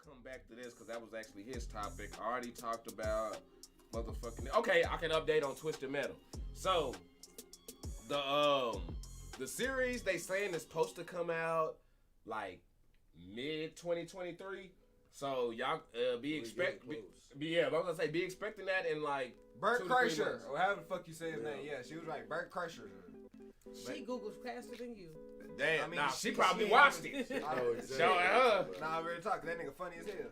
come back to this because that was actually his topic. I already talked about motherfucking. Okay, I can update on Twisted Metal. So the series they saying is supposed to come out like mid 2023. So y'all be expecting that in like Bert Kreischer, or however the fuck you say his name. Yeah, she was right. Bert Kreischer. She Googles faster than you. Damn, she probably watched it. Nah, real talk, that nigga funny as hell.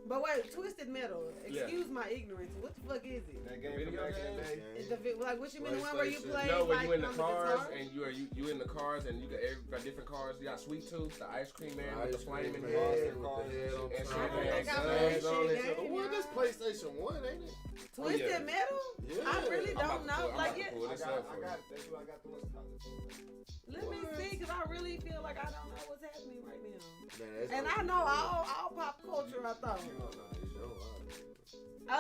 But wait, Twisted Metal. Excuse my ignorance. What the fuck is it? That game from back in the day. Is like what you mean the one where you play? No, where like, you in the cars and you in the cars and you got different cars. You got Sweet Tooth, the ice cream man with the flaming head, and shit. Well, that's PlayStation 1, ain't it? Twisted Metal? Yeah. I really don't know. Like I got that's what I got the what's called. Let me see, because I really feel like I don't know what's happening right now. And I know all pop culture, I thought.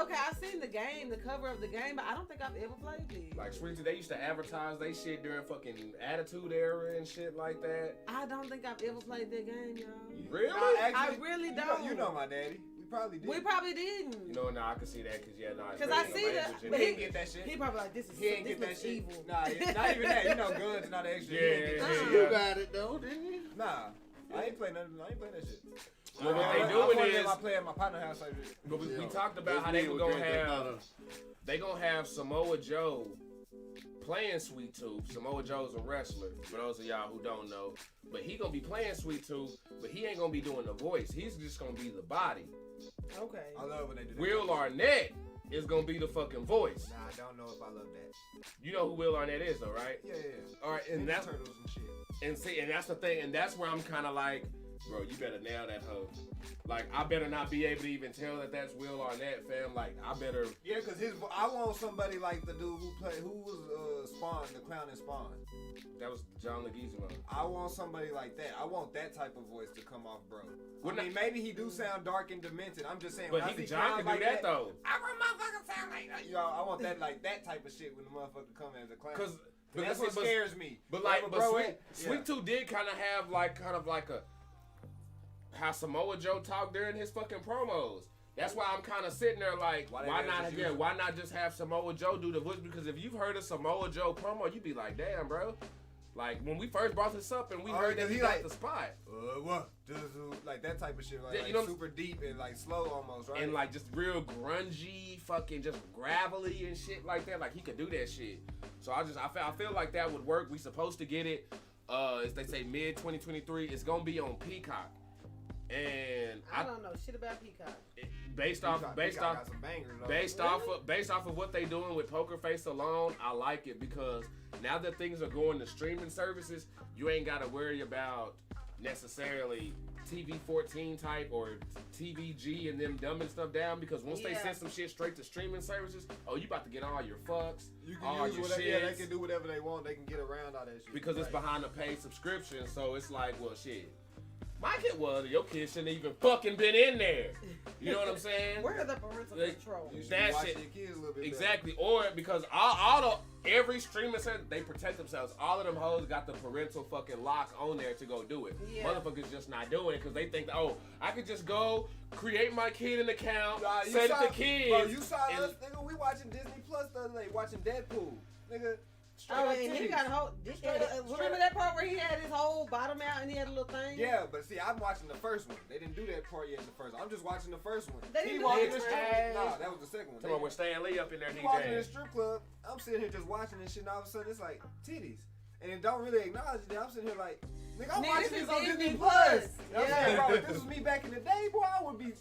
Okay, I've seen the game, the cover of the game, but I don't think I've ever played these. Like Sweet Tooth, they used to advertise they shit during fucking Attitude Era and shit like that. I don't think I've ever played that game, y'all. Really? I really don't. You know my daddy. We probably didn't. You know, I can see that because Because I see that, but he didn't get that shit. He probably like, this ain't get that shit. Evil. Nah, not even that. You know, guns and all the extra. You got it though, didn't you? Nah, I ain't playing nothing. I ain't playing that shit. Well, what they doing is I play at my partner's house. But we talked about how they were gonna have. They gonna have Samoa Joe playing Sweet Tooth. Samoa Joe's a wrestler, for those of y'all who don't know. But he gonna be playing Sweet Tooth, but he ain't gonna be doing the voice. He's just gonna be the body. Okay. I love when they do that. Will Arnett is gonna be the fucking voice. Nah, I don't know if I love that. You know who Will Arnett is, though, right? Yeah. All right, and that's Turtles and shit. and see, and that's the thing, and that's where I'm kind of like, bro, you better nail that hoe. Like, I better not be able to even tell that that's Will Arnett, fam. Like, I better. Yeah, because I want somebody like the dude who was Spawn, the clown in Spawn. That was John Leguizamo. I want somebody like that. I want that type of voice to come off, bro. I mean, maybe he do sound dark and demented. I'm just saying. But John can do that though. I want motherfucker sound like that. You know, I want that that type of shit when the motherfucker come as a clown. Because that's what scares me. But Sweet Tooth did kind of have like a how Samoa Joe talked during his fucking promos. That's why I'm kind of sitting there like, why not just have Samoa Joe do the voice? Because if you've heard a Samoa Joe promo, you'd be like, damn, bro. Like, when we first brought this up and we heard that he got the spot. What? Like that type of shit. Like, you know, super deep and like slow almost, right? And like just real grungy, fucking just gravelly and shit like that. Like, he could do that shit. So I feel like that would work. We supposed to get it, as they say, mid 2023. It's going to be on Peacock. And I don't know shit about Peacock. Based off of what they doing with Poker Face alone, I like it because now that things are going to streaming services, you ain't got to worry about necessarily TV 14 type or TVG and them dumbing stuff down because once they send some shit straight to streaming services, you about to get all your fucks, all your shit. Yeah, they can do whatever they want. They can get around all that shit because it's behind a paid subscription. So it's like, well, shit. My kid your kid shouldn't even fucking been in there. You know what I'm saying? Where are the parental control? You should that watch shit. your kids a little bit Exactly. better. Or because every streaming center, they protect themselves. All of them hoes got the parental fucking lock on there to go do it. Yeah. Motherfuckers just not doing it because they think, I could just go create my kid an account, set it to kids. Bro, you saw us, nigga. We watching Disney Plus the other day, watching Deadpool, nigga. And he got a whole. Remember that part where he had his whole bottom out and he had a little thing? Yeah, but see, I'm watching the first one. They didn't do that part yet in the first one. I'm just watching the first one. They didn't he walking in the strip club. Nah, that was the second one. Come on, with Stan Lee up in there, he walking in the strip club. I'm sitting here just watching this shit, and all of a sudden it's like titties. And it don't really acknowledge it. I'm sitting here like, nigga, I'm watching this on Disney Plus. Yeah, bro, if this was me back in the day, boy, I would be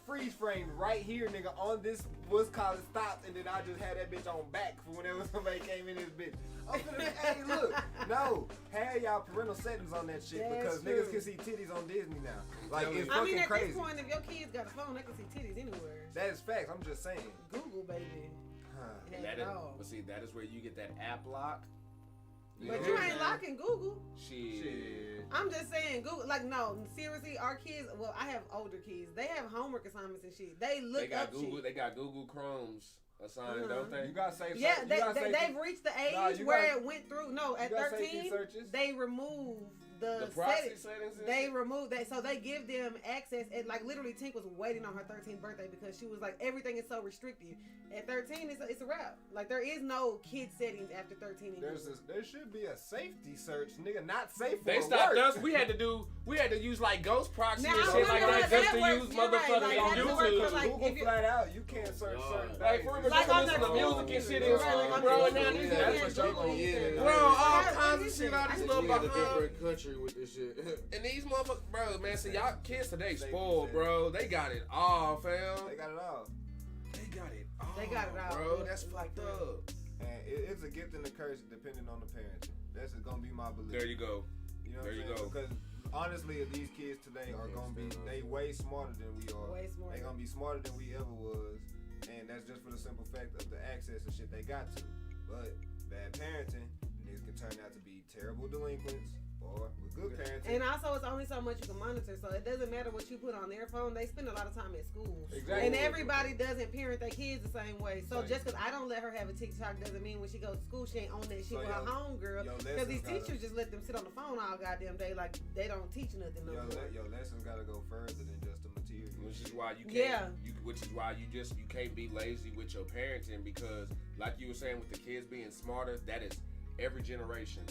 freeze framed right here, nigga, on this what's called stops, and then I just had that bitch on back for whenever somebody came in this bitch. I'm finna, hey, look, no, have y'all parental settings on that shit because niggas can see titties on Disney now. Like, it's fucking crazy. At this point, if your kids got a phone, they can see titties anywhere. That is facts. I'm just saying. Google, baby. But see, that is where you get that app lock. But you ain't locking Google. Shit. I'm just saying, Google. Like, no, seriously, our kids. Well, I have older kids. They have homework assignments and shit. They look up Google. shit. They got Google Chromes assigned, don't they? You gotta save. Yeah, they've reached the age where it went through. No, at 13, they removed the proxy settings. They removed that, so they give them access. And like literally, Tink was waiting on her 13th birthday because she was like, everything is so restricted. At 13, it's a wrap. Like there is no kid settings after 13 anymore. There should be a safety search, nigga. Not safe for They stopped us. We had to use like ghost proxy and shit like that just to use motherfuckers on YouTube. Like, Google flat out, you can't search certain like for instance, you listen to music and shit in school, bro. And now these niggas, bro, all kinds of shit out this little behind. A different country with this shit. And these motherfuckers, bro, man. See, y'all kids today spoiled, bro. They got it all, fam. They got it all. They got it all, bro. That's fucked up. And it's a gift and a curse depending on the parents. That's gonna be my belief. There you go. You know there you go. Because honestly, these kids today are gonna be way smarter than we are. Way smarter. They gonna be smarter than we ever was, and that's just for the simple fact of the access and shit they got to. But bad parenting, niggas can turn out to be terrible delinquents. Or with good parenting. And also, it's only so much you can monitor, so it doesn't matter what you put on their phone. They spend a lot of time at school. Exactly. And everybody doesn't parent their kids the same way. So just because I don't let her have a TikTok doesn't mean when she goes to school she ain't on that shit with her homegirl. Because these teachers just let them sit on the phone all goddamn day like they don't teach nothing. Your lessons gotta go further than just the material. Which is why you can't. Which is why you can't be lazy with your parenting because, like you were saying, with the kids being smarter, that is every generation.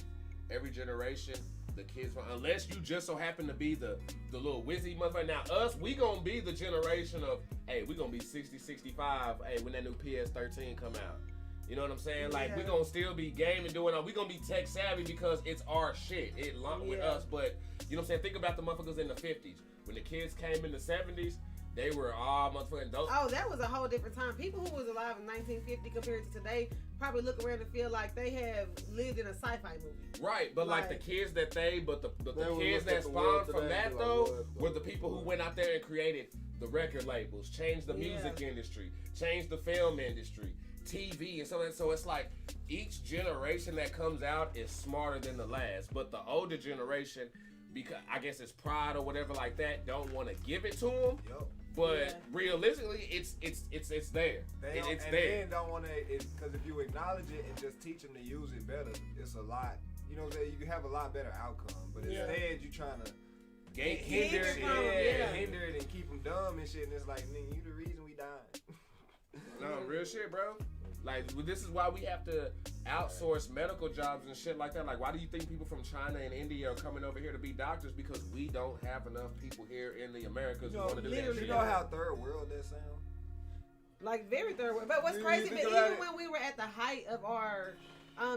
Every generation. The kids, unless you just so happen to be the little whizzy motherfucker. Now us, we gonna be the generation of, hey, we gonna be 60, 65, hey, when that new PS13 come out. You know what I'm saying? Like we gonna still be gaming, doing all. We gonna be tech savvy because it's our shit. It lumped with us. But you know what I'm saying? Think about the motherfuckers in the 50s. When the kids came in the 70s, they were all motherfucking dope. Oh, that was a whole different time. People who was alive in 1950 compared to today probably look around and feel like they have lived in a sci-fi movie. Right, but like the kids that the kids that spawned from that though were the people who went out there and created the record labels, changed the music industry, changed the film industry, TV and so that. So it's like each generation that comes out is smarter than the last, but the older generation, because I guess it's pride or whatever like that, don't want to give it to them. Yep. But realistically, it's there. It's there. They don't want to, because if you acknowledge it and just teach them to use it better, it's a lot. You know what I'm saying? You can have a lot better outcome. But instead, you trying to hinder it and keep them dumb and shit. And it's like, nigga, you the reason we died. No, real shit, bro. Like, this is why we have to outsource medical jobs and shit like that. Like, why do you think people from China and India are coming over here to be doctors? Because we don't have enough people here in the Americas who want to do that shit. You know how third world that sound? Like, very third world. But what's crazy, but even when we were at the height of our,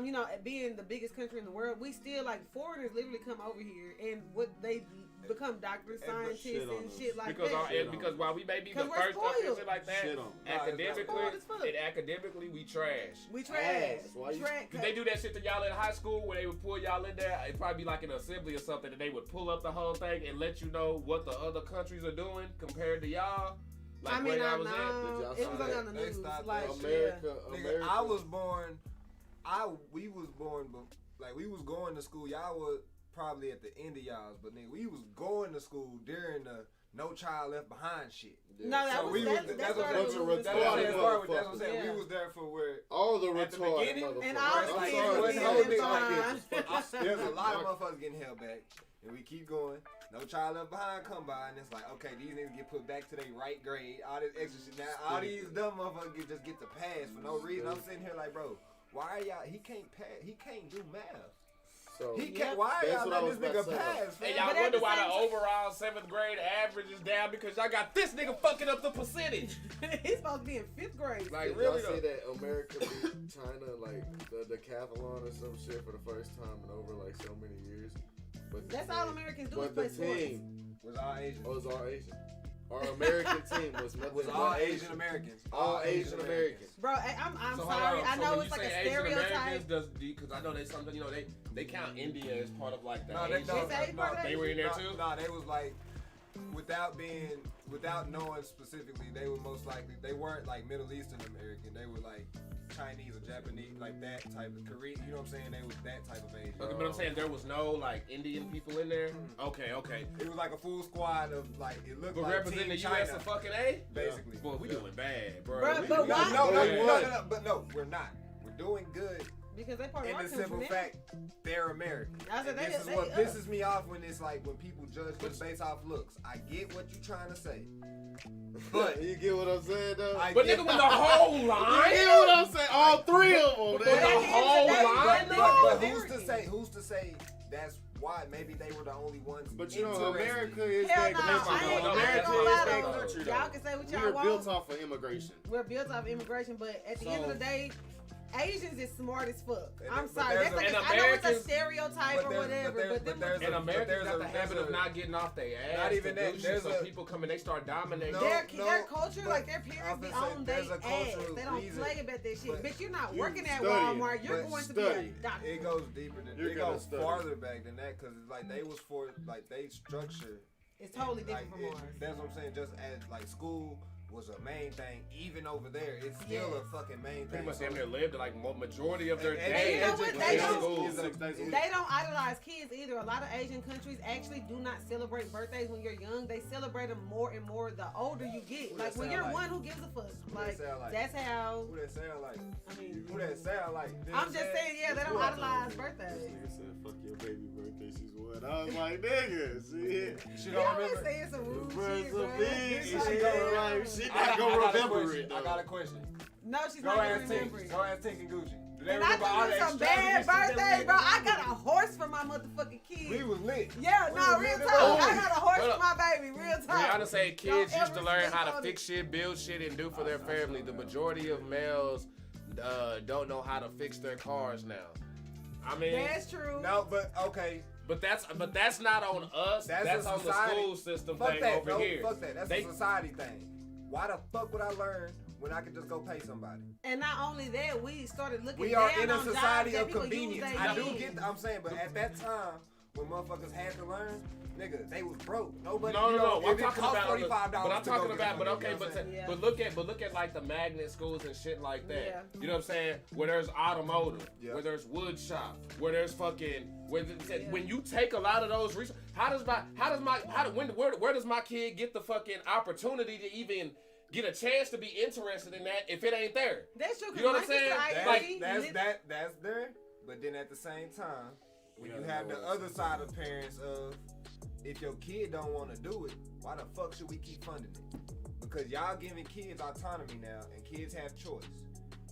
you know, being the biggest country in the world, we still, like, foreigners literally come over here and what they become doctors, scientists, and shit like that. Because while we may be the first up and shit like that, academically, we trash. We trash. Did they do that shit to y'all in high school where they would pull y'all in there? It'd probably be like an assembly or something, and they would pull up the whole thing and let you know what the other countries are doing compared to y'all. Like, I mean, I know. It was on the news. Like, America. I was born. We was going to school. Y'all was probably at the end of y'all's, but nigga, we was going to school during the No Child Left Behind shit. Yeah. No, that's what I'm saying. We was there for where all the retarded motherfuckers. And all the kids there's a lot of motherfuckers getting held back, and we keep going. No Child Left Behind come by, and it's like, okay, these niggas get put back to their right grade. All this extra shit. Now, all these dumb motherfuckers just get the pass for no reason. I'm sitting here like, bro, why are y'all? He can't pass. He can't do math. So he can't. Why y'all let this nigga pass? And y'all wonder why the overall 7th grade average is down because y'all got this nigga fucking up the percentage. He's supposed to be in 5th grade. Like, did really? Y'all say that America beat China like the decathlon or some shit for the first time in over like so many years? But that's all Americans do is play sports. The team was all Asian. Oh, it was all Asian. Our American team was all Asian Americans. All Asian Americans. Bro, I'm sorry. I know it's like a stereotype. Because I know they something, you know, they count India as part of like the they were in there too? No, they was like, without knowing specifically, they were most likely, they weren't like Middle Eastern American. They were like Chinese or Japanese, like that type of Korean, you know what I'm saying? They was that type of Asian. Okay, but I'm saying there was no like Indian people in there? Okay. It was like a full squad of like, it looked like representing the U.S. a fucking A? Basically. Boy, we doing bad, bro. But why? No, we're not. We're doing good. Because they part of in our the country. simple fact, they're American. This is what pisses me off when it's like when people judge just based off looks. I get what you're trying to say, but you get what I'm saying though. But nigga, with the whole line. You get what I'm saying? All three of them. With the whole line. But who's to say that's why? Maybe they were the only ones. But you know, America is Hell that no, country. America is that country. Y'all can say what y'all want. We're built off of immigration. We're built off immigration, but at the end of the day, Asians is smart as fuck. I'm sorry. That's like I know it's a stereotype or whatever, but Americans got the habit of not getting off their ass. Not even that. So people come and they start dominating. Their culture, like their parents be on their ass. They don't play about that shit. Bitch, you're not working at Walmart. You're going to be a doctor. It goes deeper than it goes farther back than that because like they was for like they structure. It's totally different from ours. That's what I'm saying. Just as like school was a main thing, even over there, it's still a fucking main thing. Pretty much damn near lived like majority of their You day. know what? They don't idolize kids either. A lot of Asian countries actually do not celebrate birthdays when you're young. They celebrate them more and more the older you get. Like when you're one, who gives a fuck? Like that's how. Who that sound like? I mean, who that sound like? I'm just saying, yeah, they don't idolize birthdays. Nigga said, "Fuck your baby birthday." She's what? I was like, nigga, shit. She don't remember. Saying some rude shit, bro. She not gonna remember it. I got a question. No, she's not gonna remember it. Go ask Tink and Gucci. And I threw some bad birthdays, bro. I got a horse for my motherfucking kid. We was lit. Yeah, no, real talk. I got a horse for my baby, real talk. Rihanna say kids used to learn how to fix shit, build shit, and do for their family. The majority of males don't know how to fix their cars now. I mean, that's true. No, but okay. But that's not on us. That's on the school system thing over here. Fuck that. That's a society thing. Why the fuck would I learn when I could just go pay somebody? And not only that, we started looking. We are in a society of convenience. I do get. I'm saying, but at that time when motherfuckers had to learn, nigga, they was broke. Nobody. No. I'm talking about $45. But I'm talking about. But okay. But look at like the magnet schools and shit like that. Yeah. You know what I'm saying? Where there's automotive, where there's wood shop, where there's fucking. When you take a lot of those resources, where does my kid get the fucking opportunity to even get a chance to be interested in that if it ain't there? That's true. You know what I'm saying? That's there. But then at the same time, when you have the other side of parents of if your kid don't want to do it, why the fuck should we keep funding it? Because y'all giving kids autonomy now, and kids have choice.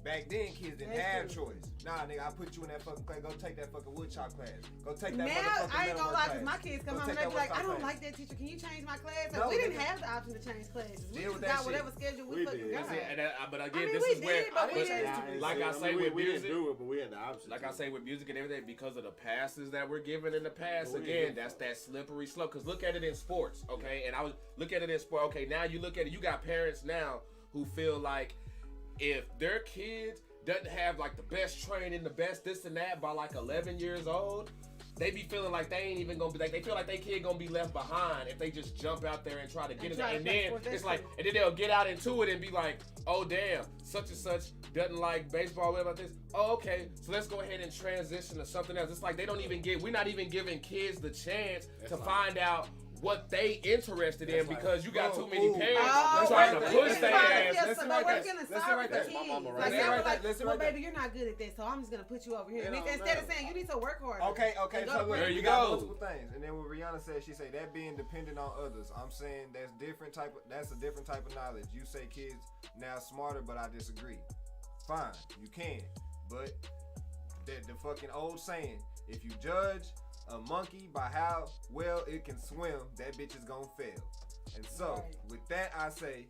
Back then, kids didn't have choice. Nah, nigga, I put you in that fucking class. Go take that fucking woodshop class. Go take that motherfucking I ain't gonna lie, because my class. kids come home and they be like, I don't like that teacher. Can you change my class? Like, we didn't have the option to change classes. We just got whatever schedule we fucking got. But again, this is where, like I say with music, do it, but we had the option. Like I say with music and everything, because of the passes that we're given in the past, again, that's that slippery slope. Because look at it in sports, okay? And I was look at it in sport. Okay, now you look at it. You got parents now who feel like if their kids doesn't have like the best training, the best this and that by like 11 years old, they be feeling like they ain't even gonna be like, they feel like their kid gonna be left behind if they just jump out there and try to get it. And then it's like, and then they'll get out into it and be like, oh damn, such and such doesn't like baseball. What about this? Oh, okay, so let's go ahead and transition to something else. It's like they don't even we're not even giving kids the chance to find out what they interested in because you got too many parents trying to push their ass. But we're feeling sorry for kids. Like, well, baby, you're not good at this, so I'm just gonna put you over here. Instead of saying you need to work harder. Okay. So there you got go. multiple things, and then what Rihanna said, she said that being dependent on others. I'm saying that's a different type of knowledge. You say kids now smarter, but I disagree. Fine, you can, but the fucking old saying, if you judge a monkey by how well it can swim, that bitch is gonna fail. And so, with that, I say,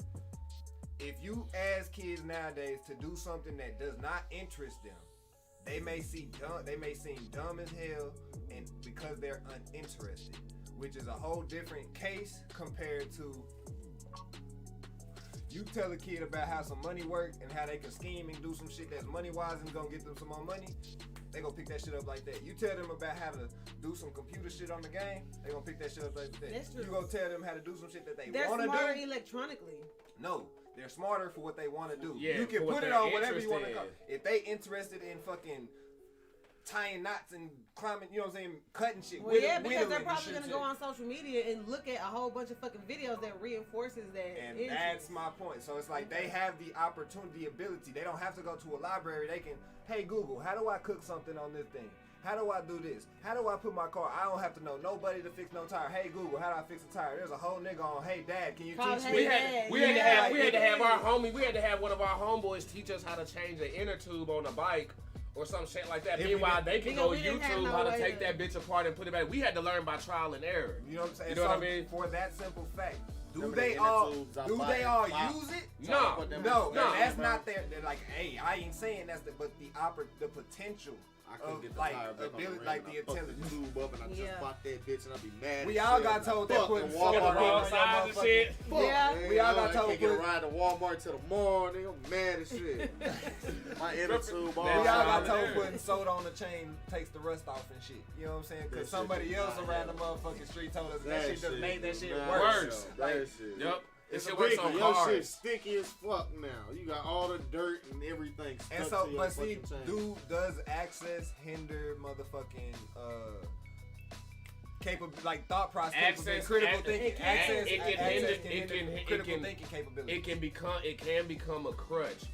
if you ask kids nowadays to do something that does not interest them, they may seem dumb as hell, and because they're uninterested, which is a whole different case compared to you tell a kid about how some money work and how they can scheme and do some shit that's money wise and gonna get them some more money. They gonna pick that shit up like that. You tell them about how to do some computer shit on the game, they gonna pick that shit up like that. That's true. You gonna tell them how to do some shit that they They're wanna do. smarter electronically. No, they're smarter for what they wanna do. Yeah, you can put it on whatever you wanna call. If they interested in fucking tying knots and climbing, you know what I'm saying, cutting shit. Well, yeah, because they're probably gonna go on social media and look at a whole bunch of fucking videos that reinforces that. And that's my point. So it's like they have the opportunity, the ability. They don't have to go to a library. They can, hey Google, how do I cook something on this thing? How do I do this? How do I put my car? I don't have to know nobody to fix no tire. Hey Google, how do I fix a tire? There's a whole nigga on. Hey Dad, can you teach me? We had to have our homie. We had to have one of our homeboys teach us how to change the inner tube on a bike. Or some shit like that. Meanwhile, they can go YouTube how to take that bitch apart and put it back. We had to learn by trial and error. You know what I'm saying? You know what I mean? For that simple fact, do they all use it? No. That's not their. They're like, hey, I ain't saying that's but the potential. I couldn't of get the like tire back ability, on the like ring, the intelligence. I fucked the tube up and I just bought that bitch and I be mad. We all got told that putting soda on your motherfucking. Yeah. We all got told put ride to Walmart till the morning. I'm mad as shit. My inner tube. We all got told putting soda on the chain takes the rust off and shit. You know what I'm saying? Because somebody else around the motherfucking street told us that shit just made that shit worse. That shit. Yep. It's shit works on cars. Your shit sticky as fuck now. You got all the dirt and everything stuck and so, to your but see, chain. does access hinder motherfucking like thought process, critical thinking? It can become a crutch.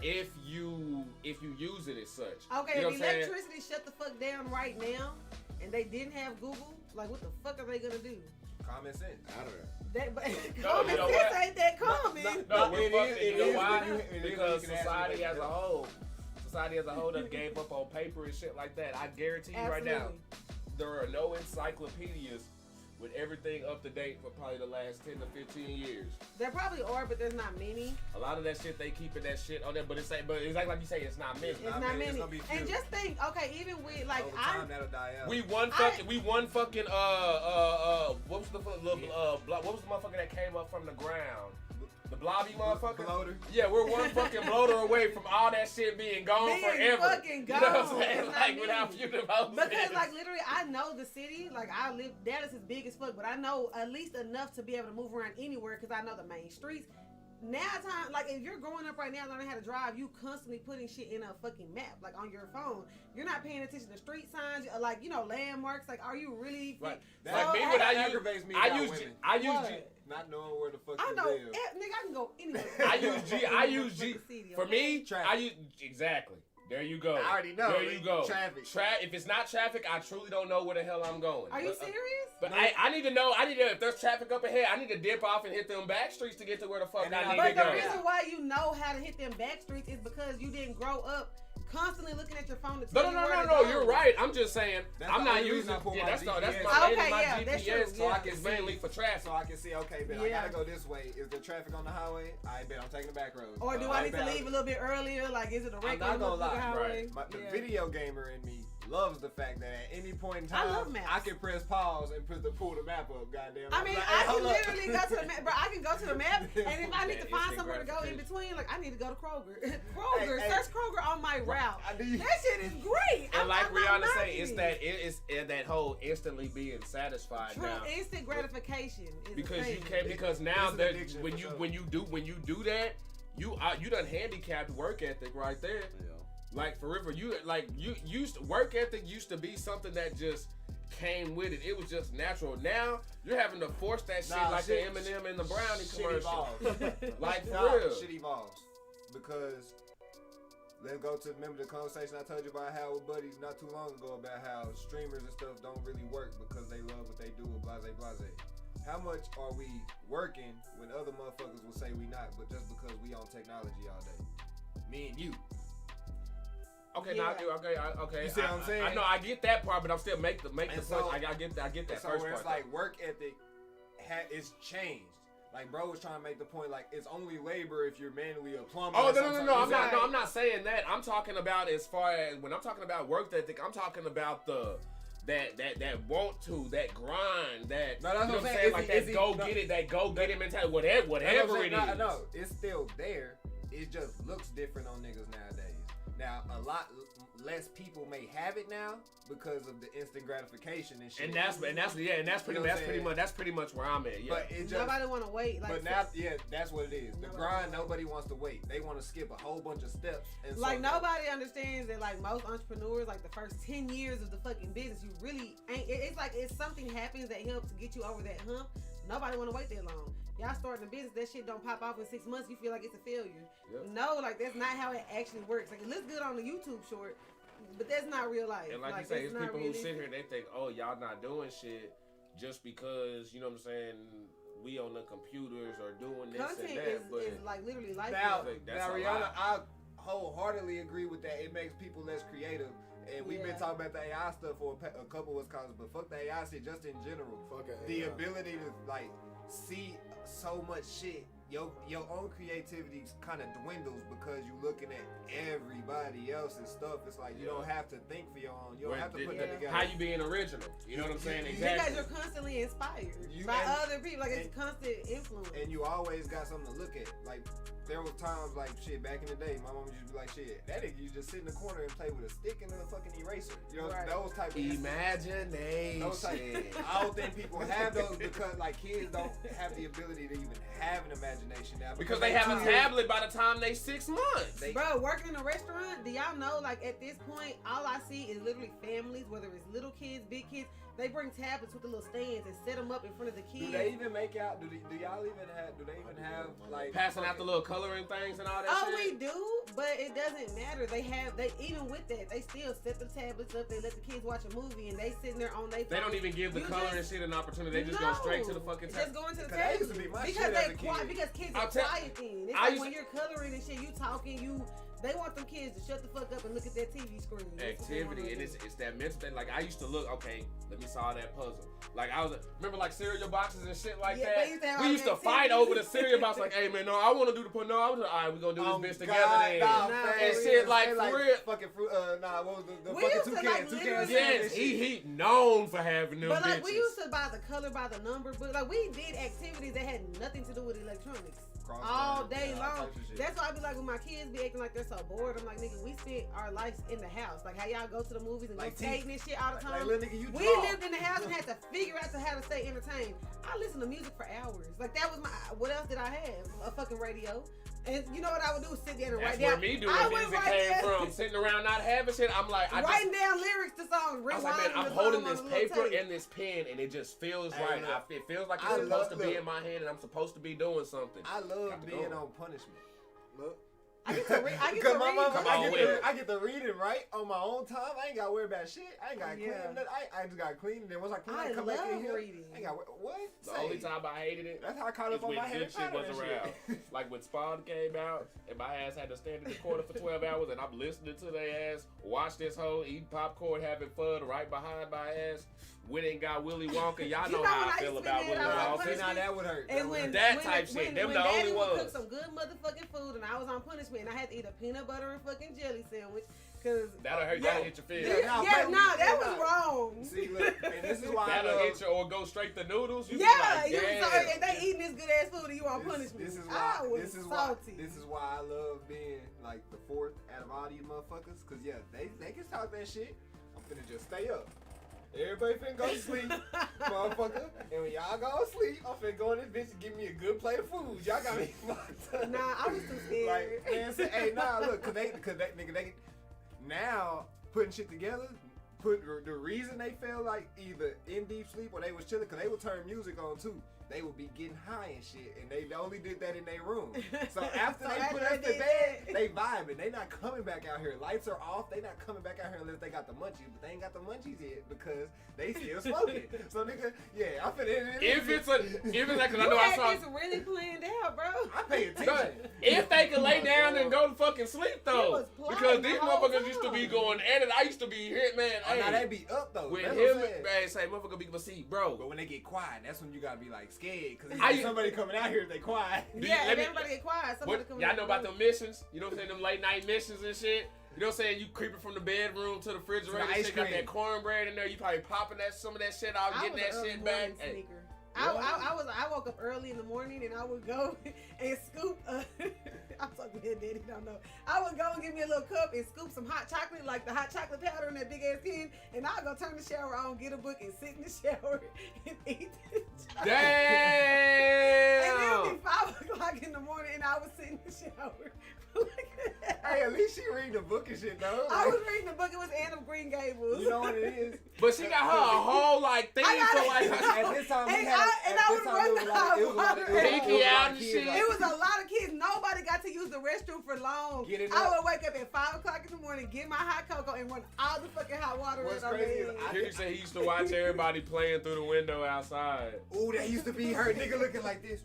If you use it as such. Okay, you know if electricity shut the fuck down right now, and they didn't have Google, like what the fuck are they gonna do? Common sense. Out of there. Common sense ain't that common. No, we're fucking. You know why? Because society as a whole done gave up on paper and shit like that. I guarantee you right now, there are no encyclopedias with everything up to date for probably the last 10 to 15 years. There probably are, but there's not many. A lot of that shit they keeping that shit on there, but it's like you say, it's not many. It's not many. And just think, okay, even with like that'll die out. We won fucking what was the motherfucker that came up from the ground? The blobby motherfucker? Bloater? Yeah, we're one fucking bloater away from all that shit being gone forever. Fucking gone. You know what I'm saying? Like, without few developments. Because, like, literally, I know the city. Like, I live, Dallas is big as fuck, but I know at least enough to be able to move around anywhere because I know the main streets. Now time, like if you're growing up right now learning how to drive, you constantly putting shit in a fucking map, like on your phone. You're not paying attention to street signs, like landmarks. Like, are you really? Right. Like me, what aggravates me. I use not knowing where the fuck I you know, live. nigga, I can go anywhere. I use G. For me, traffic. I use exactly. There you go. I already know. There you go. Traffic. If it's not traffic, I truly don't know where the hell I'm going. Are you serious? But no. I need to know. If there's traffic up ahead, I need to dip off and hit them back streets to get to where the fuck I need to go. But the reason why you know how to hit them back streets is because you didn't grow up constantly looking at your phone to tell you where to go. No, you're right. I'm just saying, I'm not using my that's my GPS, so I can mainly for traffic. So I can see, okay, man, I gotta go this way. Is there traffic on the highway? I bet I'm taking the back road. Or do I need to leave a little bit earlier? Like, is it a regular highway? Right. The video gamer in me loves the fact that at any point in time, I can press pause and pull the map up. Goddamn. I mean, I can literally go to the map, bro. I can go to the map, and if I need to find somewhere to go in between, like I need to go to Kroger. Search Kroger on my route. That shit is great. And like Rihanna say, it's that whole instantly being satisfied now. Instant gratification. Because now that when you do that, you done handicapped work ethic right there. Yeah. Like for real, work ethic used to be something that just came with it. It was just natural. Now you're having to force that shit the Eminem and the Brownie commercial. Like for real, shit evolves because let's go to remember the conversation I told you about how with buddies not too long ago about how streamers and stuff don't really work because they love what they do with blase. How much are we working when other motherfuckers will say we not, but just because we on technology all day? Me and you. Okay, okay. You see what I'm saying? I know, I get that part, but I'm still make the point. I get that so first where part. It's like work ethic is changed. Like bro was trying to make the point, like it's only labor if you're manually a plumber. Oh no! I'm not saying that. I'm talking about as far as when I'm talking about work ethic. I'm talking about that want to, that grind, that no, that's you know what I'm saying. Like that go get it mentality. Whatever it is. No, it's still there. It just looks different on niggas nowadays. Now, a lot less people may have it now because of the instant gratification and shit. And that's pretty much where I'm at. Yeah. But it just, nobody want to wait. Like, but now, that's what it is. The grind, nobody wants to wait. They want to skip a whole bunch of steps. And like, nobody understands that, like, most entrepreneurs, like, the first 10 years of the fucking business, you really ain't. It's like if something happens that helps get you over that hump, nobody want to wait that long. Y'all starting a business, that shit don't pop off in 6 months, you feel like it's a failure. Yep. No, like, that's not how it actually works. Like, it looks good on the YouTube short, but that's not real life. And like you say, it's people who sit here, they think, oh, y'all not doing shit just because, you know what I'm saying, we on the computers or doing this content and that. But is like literally life. Now, Rihanna, I wholeheartedly agree with that. It makes people less creative. And we've been talking about the AI stuff for a couple of times, but fuck the AI shit just in general. The ability to, like, see so much shit, your own creativity kind of dwindles because you're looking at everybody else's stuff. It's like you don't have to think for your own. You don't have to put that together. How you being original? You know what I'm saying? Exactly. Because you're constantly inspired by other people. Like, it's constant influence. And you always got something to look at. Like, there was times, like, shit, back in the day, my mom used to be like, shit, that nigga used to just sit in the corner and play with a stick and a fucking eraser. You know, those type of imagination. I don't think people have those because, like, kids don't have the ability to even have an imagination now. Because they have a tablet by the time they 6 months. Bro, working in a restaurant, do y'all know, like, at this point, all I see is literally families, whether it's little kids, big kids, they bring tablets with the little stands and set them up in front of the kids. Do they even make out? Do y'all even have like passing out the little coloring things and all that? Oh, shit? We do, but it doesn't matter. They even with that, they still set the tablets up. They let the kids watch a movie and they sitting there on their phone. They don't even give the coloring shit an opportunity. They just go straight to the fucking tablet. Just going to the tablet. Used to be my shit as a kid. Because kids are quiet then. It's like when you're coloring and shit, you talking, they want them kids to shut the fuck up and look at that TV screen. Activity, and it's that mental thing. Like, I used to look, okay, let me solve that puzzle. Like, remember, like, cereal boxes and shit like that? We used to fight over the cereal box, like, hey, man, no, I want to do the puzzle. No, I was like, all right, we're going to do this bitch together then. And shit, like, for real. Fucking fruit, what was the fucking toucans? Yes, he known for having them bitches. But, like, we used to buy the color by the number, but, like, we did activities that had nothing to do with electronics. All day long. That's why I be like, when my kids be acting like they're so bored, I'm like, nigga, we spent our lives in the house. Like, how y'all go to the movies and like go skating and shit all the time. Like, nigga, we lived in the house and had to figure out how to stay entertained. I listened to music for hours. Like, that was what else did I have? A fucking radio. And you know what I would do? Sit there and write down. That's where me doing music came from. Sitting around not having shit. I'm like, writing down lyrics to songs. I was like, man, I'm holding this paper and this pen, and it just feels right. It feels like it's supposed to be in my hand, and I'm supposed to be doing something. I love being on punishment. Look. I get to read. I get to read it right on my own time. I ain't got to worry about shit. I ain't got to clean nothing. I just got to clean. And then once I clean, I come back in here. Reading. I ain't got what? The only time I hated it. That's how I caught up on my Harry Potter shit was around. Like when Spawn came out, and my ass had to stand in the corner for 12 hours, and I'm listening to their ass watch this whole eating popcorn, having fun right behind my ass. Went and got Willy Wonka. Y'all know how I feel about Willy Wonka. Now that would hurt. And when that type shit, them the only ones. Cook some good motherfucking food, and I was on punishment, and I had to eat a peanut butter and fucking jelly sandwich. Cause that'll hurt. That'll hit your feelings. That was wrong. See, look, and this is why that'll hit you, or go straight to noodles. You if they eating this good ass food and you on punishment. This is why I love being like the fourth out of all these motherfuckers. Cause they can talk that shit. I'm finna just stay up. Everybody finna go to sleep, motherfucker. And when y'all go to sleep, I'm finna go in this bitch and give me a good plate of food. Y'all got me fucked up. Nah, I was too scared. Like, man, say, hey, nah, look, cause they now putting shit together. The reason they felt like either in deep sleep or they was chilling, cause they would turn music on too. They would be getting high and shit, and they only did that in their room. So after they put us to bed, they vibing. They not coming back out here. Lights are off. They not coming back out here unless they got the munchies, but they ain't got the munchies yet because they still smoking. So nigga, I'm finna. If it's like, cause I know I saw. It's really planned out, bro. I pay attention. If they can lay down and go to fucking sleep though, because these motherfuckers used to be going at it. I used to be here, man. Now they be up though. With him, man, say motherfucker be bro. But when they get quiet, that's when you gotta be like scared because somebody coming out here if they quiet. Everybody get quiet. Y'all know about them missions? You know what I'm saying? Them late night missions and shit. You know what I'm saying? You creeping from the bedroom to the refrigerator. Shit got that cornbread in there. You probably popping some of that shit out, getting that shit back. I woke up early in the morning and I would go and scoop. I'm so glad Daddy don't know. I would go and get me a little cup and scoop some hot chocolate, like the hot chocolate powder in that big ass can, and I'll go turn the shower on, get a book, and sit in the shower and eat the chocolate. Damn. And it would be 5 o'clock in the morning, and I would sit in the shower. Hey, at least she reading the book and shit, though. I was reading the book. It was Anne of Green Gables. You know what it is? But she got her a whole like thing for like At this time, we had. I would run the hot water. Pinky out and shit. It was a lot of kids. Nobody got to use the restroom for long. I would wake up at 5 o'clock in the morning, get my hot cocoa, and run all the fucking hot water. What's crazy is He said he used to watch everybody playing through the window outside. Ooh, that used to be her nigga looking like this.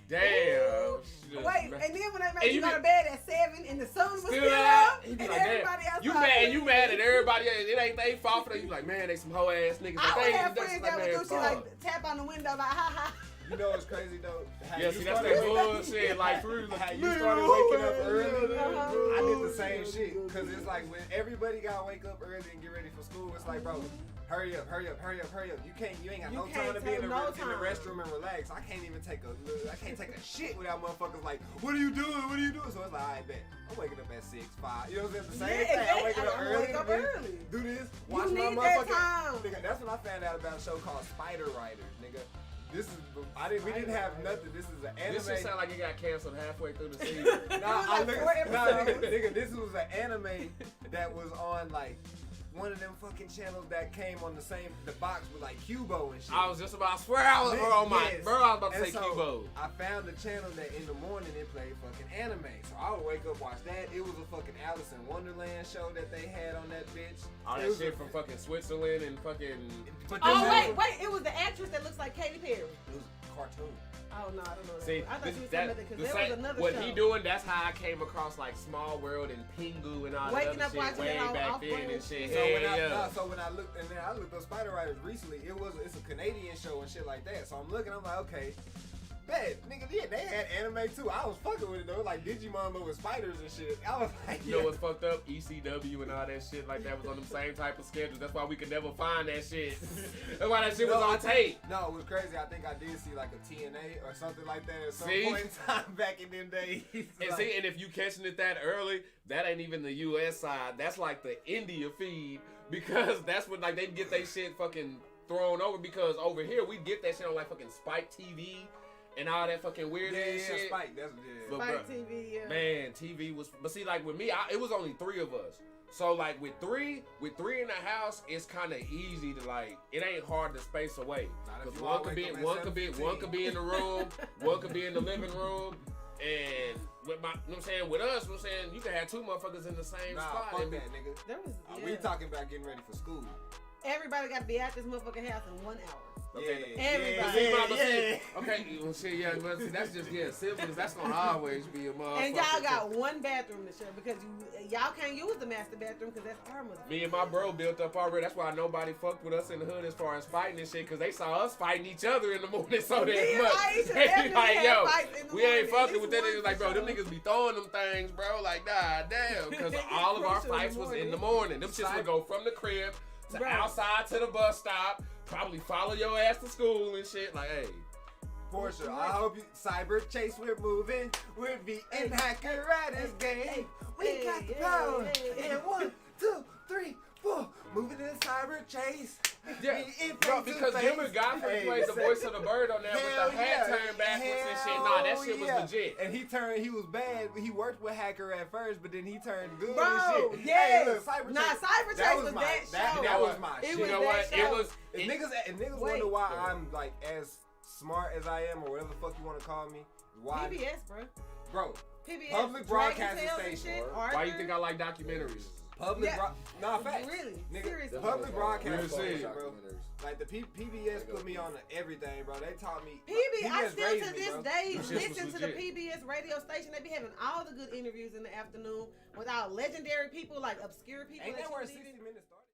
Damn. Wait, and then when they made you go to bed at 7 and the sun was still up, and like, everybody else you mad at everybody else. It ain't they fault for that. You like, man, they some hoe ass niggas. I would have friends that would do shit like tap on the window like, ha ha. You know what's crazy though? Yeah, see, that's that bullshit. Like, through how you started waking up early. I did the same shit. Because it's like when everybody got to wake up early and get ready for school, it's like, bro, hurry up. You ain't got no time to be in the restroom and relax. I can't take a shit without motherfuckers like, what are you doing? So it's like, I bet. I'm waking up at 6, 5. You know what I'm saying? The same thing. I'm waking up early. Do this. Watch my motherfucking. Nigga, that's when I found out about a show called Spider Riders, nigga. This is, we didn't have nothing. This is an anime. This just sound like it got canceled halfway through the season. Nigga, this was an anime that was on like one of them fucking channels that came on the box with like Cubo and shit. I was just about to swear I was about to say Cubo. I found the channel that in the morning it played fucking anime. So I would wake up, watch that. It was a fucking Alice in Wonderland show that they had on that bitch. All that shit from fucking Switzerland and fucking. Wait, it was the actress that looks like Katy Perry. It was a cartoon. Oh no, I don't know that. See, I thought you was talking about that because there was another what show. he doing, that's how I came across like Small World and Pingu and all that other shit way back then and shit. So when I looked up Spider Riders recently, it's a Canadian show and shit like that. So I'm looking, I'm like, okay. Bet, nigga, yeah, they had anime too. I was fucking with it though, like Digimon but with spiders and shit. I was like, you know what's fucked up? ECW and all that shit like that was on the same type of schedules. That's why we could never find that shit. That's why that shit was on tape. No, it was crazy. I think I did see like a TNA or something like that at some point in time back in them days. And like, and if you catching it that early, that ain't even the US side. That's like the India feed because that's when like they get their shit fucking thrown over because over here we get that shit on like fucking Spike TV. And all that fucking weird ass shit. Spike, that's Spike TV, yeah. Man, TV was, but see, like with me, it was only 3 of us. So like with three in the house, it's kind of easy to like. It ain't hard to space away because one could be in the room, one could be in the living room, and with my, you know what I'm saying, with us, I'm saying you can have 2 motherfuckers in the same spot. Fuck that, nigga. We talking about getting ready for school. Everybody got to be at this motherfucking house in 1 hour. Okay. Everybody. Okay, well, see, but see, that's just siblings. That's gonna always be a motherfucker. And y'all got 1 bathroom to share because y'all can't use the master bathroom because that's our motherfucker. Me and my bro built up already. That's why nobody fucked with us in the hood as far as fighting and shit because they saw us fighting each other in the morning so damn much. They be like, yo, we ain't fucking with that. Niggas like, bro, them niggas be throwing them things, bro. Like, nah, damn, because all of our fights was in the morning. Them shits would go from the crib to outside to the bus stop. Probably follow your ass to school and shit. Like, hey. Portia, I hope you cyber chase. We're moving. We're beating hacker riders game. We got the power. And 1, 2, 3, 4. Moving in cyber chase. Yeah, bro, because remember Godfrey played the voice of the bird on there with the hat turned backwards and shit. Nah, that shit was legit. And he was bad. He worked with Hacker at first, but then he turned good bro, and shit. Yes. Hey, look, Cyber Chase was that show. That was my shit. You know what? If niggas wonder why I'm like as smart as I am or whatever the fuck you want to call me. Why? PBS, bro. PBS. Public broadcasting station. Why you think I like documentaries? Facts. Really? Nigga, Seriously. Public broadcasting station, bro. Like the PBS put me on to everything, bro. They taught me. I still to this day listen to the PBS radio station. They be having all the good interviews in the afternoon with our legendary people, like obscure people. Ain't that where 60 Minutes started?